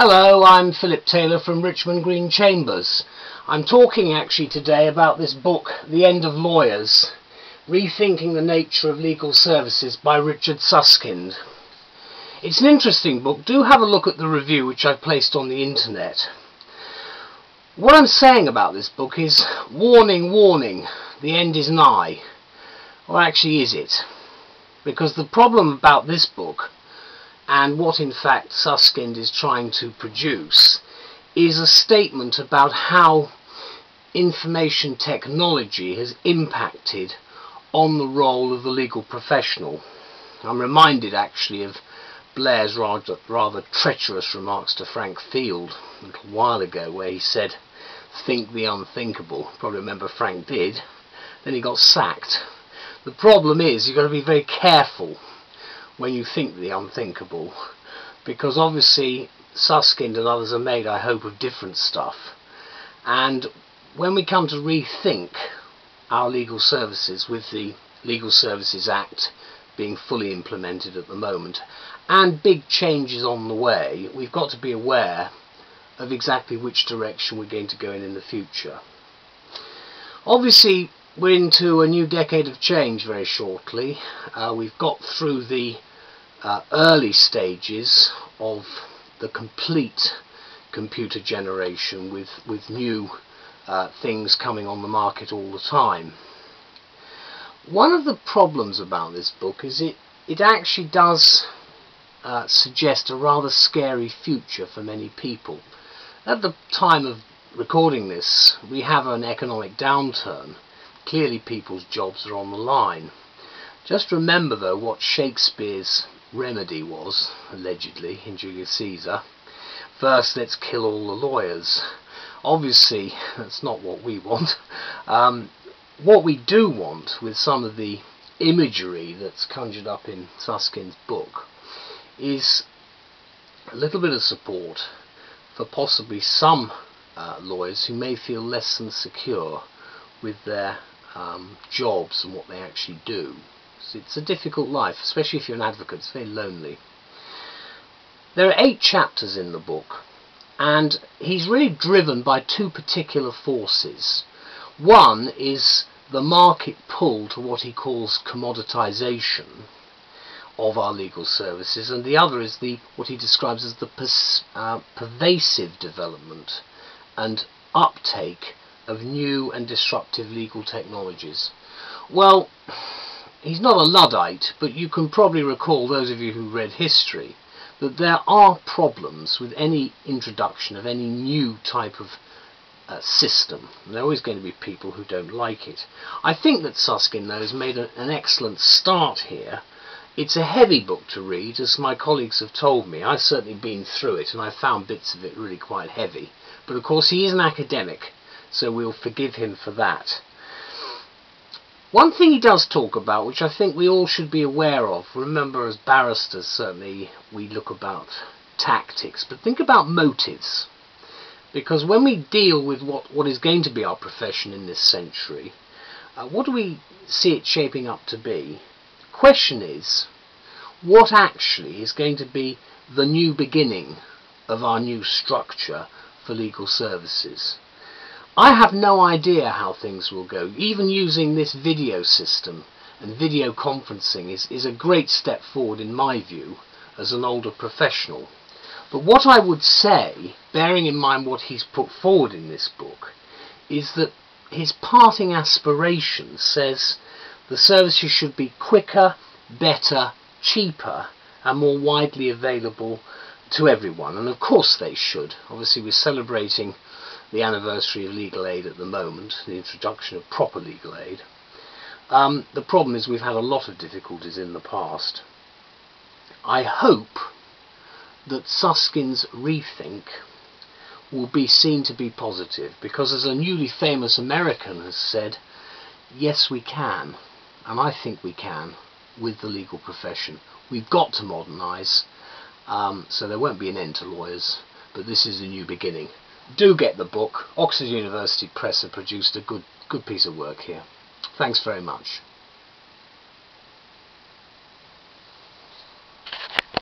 Hello, I'm Phillip Taylor from Richmond Green Chambers. I'm talking actually today about this book, The End of Lawyers, Rethinking the Nature of Legal Services by Richard Susskind. It's an interesting book. Do have a look at the review which I've placed on the internet. What I'm saying about this book is, warning, warning, the end is nigh. Or actually is it? Because the problem about this book, and what in fact Susskind is trying to produce, is a statement about how information technology has impacted on the role of the legal professional. I'm reminded actually of Blair's rather treacherous remarks to Frank Field a little while ago, where he said, "Think the unthinkable." Probably remember Frank did. Then he got sacked. The problem is you've got to be very careful when you think the unthinkable, because obviously Susskind and others are made, I hope, of different stuff, and when we come to rethink our legal services, with the Legal Services Act being fully implemented at the moment and big changes on the way, we've got to be aware of exactly which direction we're going to go in the future. Obviously we're into a new decade of change very shortly. We've got through the early stages of the complete computer generation, with new things coming on the market all the time. One of the problems about this book is it actually does suggest a rather scary future for many people. At the time of recording this, we have an economic downturn. Clearly people's jobs are on the line. Just remember though what Shakespeare's remedy was, allegedly, in Julius Caesar. First, let's kill all the lawyers. Obviously that's not what we want. What we do want, with some of the imagery that's conjured up in Susskind's book, is a little bit of support for possibly some lawyers who may feel less than secure with their jobs and what they actually do. It's a difficult life, especially if you're an advocate. It's very lonely. There are 8 chapters in the book, and he's really driven by 2 particular forces. One is the market pull to what he calls commoditization of our legal services, and the other is what he describes as the pervasive development and uptake of new and disruptive legal technologies. Well, he's not a Luddite, but you can probably recall, those of you who read history, that there are problems with any introduction of any new type of system. There are always going to be people who don't like it. I think that Susskind, though, has made an excellent start here. It's a heavy book to read, as my colleagues have told me. I've certainly been through it, and I found bits of it really quite heavy. But of course he is an academic, so we'll forgive him for that. One thing he does talk about, which I think we all should be aware of, remember as barristers certainly we look about tactics, but think about motives. Because when we deal with what is going to be our profession in this century, what do we see it shaping up to be? The question is, what actually is going to be the new beginning of our new structure for legal services? I have no idea how things will go. Even using this video system and video conferencing is a great step forward in my view as an older professional. But what I would say, bearing in mind what he's put forward in this book, is that his parting aspiration says the services should be quicker, better, cheaper and more widely available to everyone. And of course they should. Obviously we're celebrating the anniversary of legal aid at the moment, the introduction of proper legal aid. The problem is we've had a lot of difficulties in the past. I hope that Susskind's rethink will be seen to be positive, because as a newly famous American has said, yes we can, and I think we can, with the legal profession. We've got to modernise, so there won't be an end to lawyers, but this is a new beginning. Do get the book. Oxford University Press have produced a good piece of work here. Thanks very much.